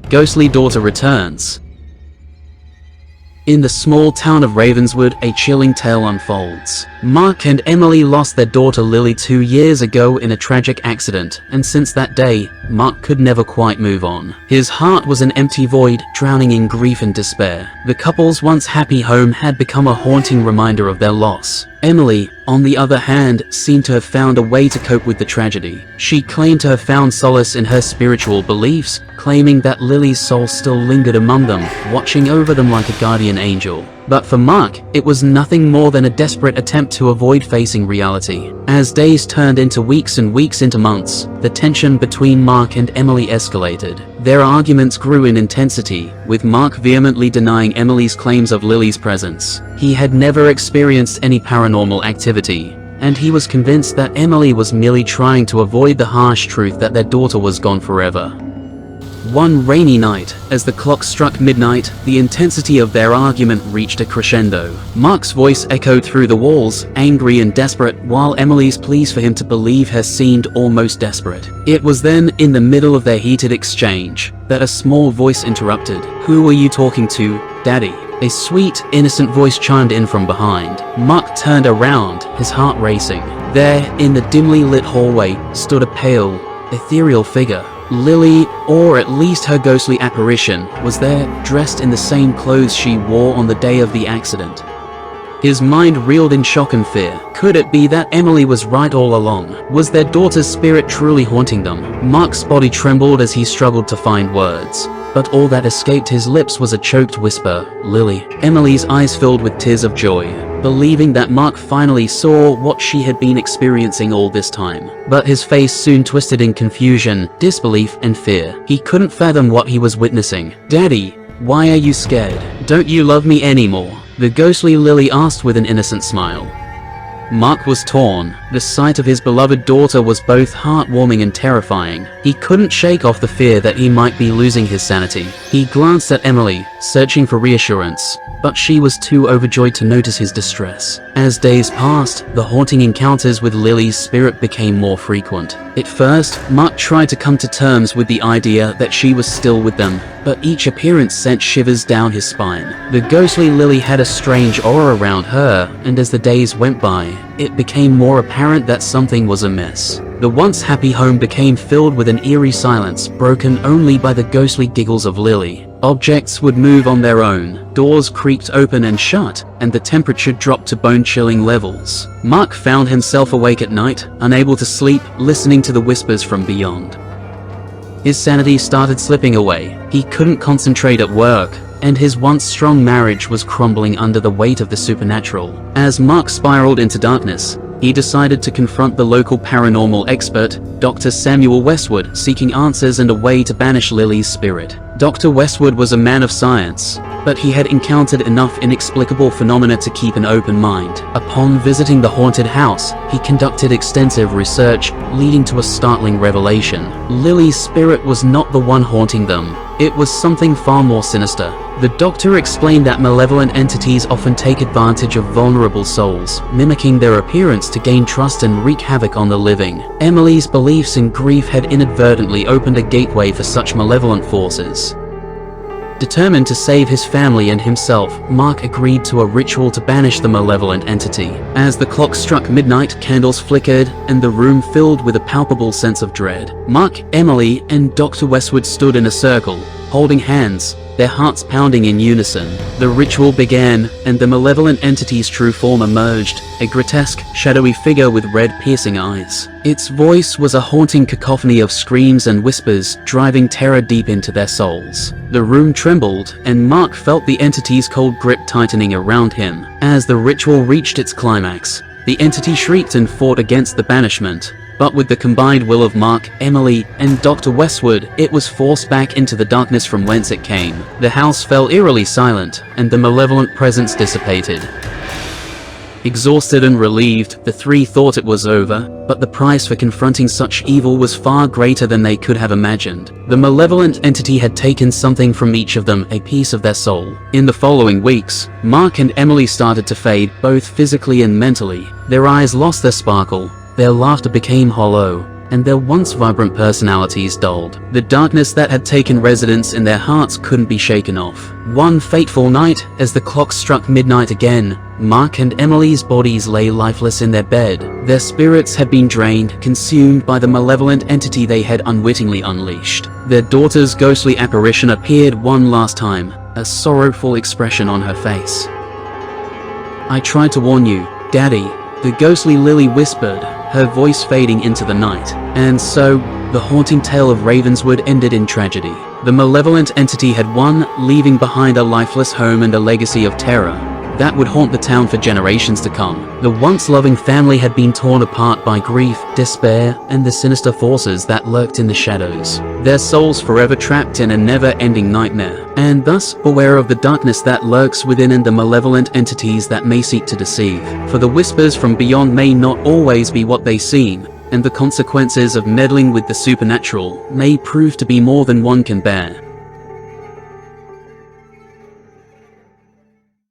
ghostly daughter returns. In the small town of Ravenswood, a chilling tale unfolds. Mark and Emily lost their daughter Lily 2 years ago in a tragic accident, and since that day, Mark could never quite move on. His heart was an empty void, drowning in grief and despair. The couple's once happy home had become a haunting reminder of their loss. Emily, on the other hand, seemed to have found a way to cope with the tragedy. She claimed to have found solace in her spiritual beliefs, claiming that Lily's soul still lingered among them, watching over them like a guardian angel. But for Mark, it was nothing more than a desperate attempt to avoid facing reality. As days turned into weeks and weeks into months, the tension between Mark and Emily escalated. Their arguments grew in intensity, with Mark vehemently denying Emily's claims of Lily's presence. He had never experienced any paranormal activity, and he was convinced that Emily was merely trying to avoid the harsh truth that their daughter was gone forever. One rainy night, as the clock struck midnight, the intensity of their argument reached a crescendo. Mark's voice echoed through the walls, angry and desperate, while Emily's pleas for him to believe her seemed almost desperate. It was then, in the middle of their heated exchange, that a small voice interrupted. "Who are you talking to, Daddy?" A sweet, innocent voice chimed in from behind. Mark turned around, his heart racing. There, in the dimly lit hallway, stood a pale, ethereal figure. Lily, or at least her ghostly apparition, was there, dressed in the same clothes she wore on the day of the accident. His mind reeled in shock and fear. Could it be that Emily was right all along? Was their daughter's spirit truly haunting them? Mark's body trembled as he struggled to find words, but all that escaped his lips was a choked whisper, "Lily." Emily's eyes filled with tears of joy, believing that Mark finally saw what she had been experiencing all this time. But his face soon twisted in confusion, disbelief, and fear. He couldn't fathom what he was witnessing. "Daddy, why are you scared? Don't you love me anymore?" the ghostly Lily asked with an innocent smile. Mark was torn. The sight of his beloved daughter was both heartwarming and terrifying. He couldn't shake off the fear that he might be losing his sanity. He glanced at Emily, searching for reassurance, but she was too overjoyed to notice his distress. As days passed, the haunting encounters with Lily's spirit became more frequent. At first, Mark tried to come to terms with the idea that she was still with them, but each appearance sent shivers down his spine. The ghostly Lily had a strange aura around her, and as the days went by, it became more apparent that something was amiss. The once happy home became filled with an eerie silence, broken only by the ghostly giggles of Lily. Objects would move on their own, doors creaked open and shut, and the temperature dropped to bone-chilling levels. Mark found himself awake at night, unable to sleep, listening to the whispers from beyond. His sanity started slipping away. He couldn't concentrate at work, and his once strong marriage was crumbling under the weight of the supernatural. As Mark spiraled into darkness, he decided to confront the local paranormal expert, Dr. Samuel Westwood, seeking answers and a way to banish Lily's spirit. Dr. Westwood was a man of science, but he had encountered enough inexplicable phenomena to keep an open mind. Upon visiting the haunted house, he conducted extensive research, leading to a startling revelation. Lily's spirit was not the one haunting them. It was something far more sinister. The doctor explained that malevolent entities often take advantage of vulnerable souls, mimicking their appearance to gain trust and wreak havoc on the living. Emily's beliefs and grief had inadvertently opened a gateway for such malevolent forces. Determined to save his family and himself, Mark agreed to a ritual to banish the malevolent entity. As the clock struck midnight, candles flickered, and the room filled with a palpable sense of dread. Mark, Emily, and Dr. Westwood stood in a circle, holding hands, their hearts pounding in unison. The ritual began, and the malevolent entity's true form emerged, a grotesque, shadowy figure with red, piercing eyes. Its voice was a haunting cacophony of screams and whispers, driving terror deep into their souls. The room trembled, and Mark felt the entity's cold grip tightening around him. As the ritual reached its climax, the entity shrieked and fought against the banishment. But with the combined will of Mark, Emily, and Dr. Westwood, it was forced back into the darkness from whence it came. The house fell eerily silent, and the malevolent presence dissipated. Exhausted and relieved, the three thought it was over, but the price for confronting such evil was far greater than they could have imagined. The malevolent entity had taken something from each of them, a piece of their soul. In the following weeks, Mark and Emily started to fade, both physically and mentally. Their eyes lost their sparkle. Their laughter became hollow, and their once vibrant personalities dulled. The darkness that had taken residence in their hearts couldn't be shaken off. One fateful night, as the clock struck midnight again, Mark and Emily's bodies lay lifeless in their bed. Their spirits had been drained, consumed by the malevolent entity they had unwittingly unleashed. Their daughter's ghostly apparition appeared one last time, a sorrowful expression on her face. "I tried to warn you, Daddy," the ghostly Lily whispered, her voice fading into the night. And so, the haunting tale of Ravenswood ended in tragedy. The malevolent entity had won, leaving behind a lifeless home and a legacy of terror that would haunt the town for generations to come. The once loving family had been torn apart by grief, despair, and the sinister forces that lurked in the shadows, their souls forever trapped in a never-ending nightmare. And thus, beware of the darkness that lurks within and the malevolent entities that may seek to deceive. For the whispers from beyond may not always be what they seem, and the consequences of meddling with the supernatural may prove to be more than one can bear.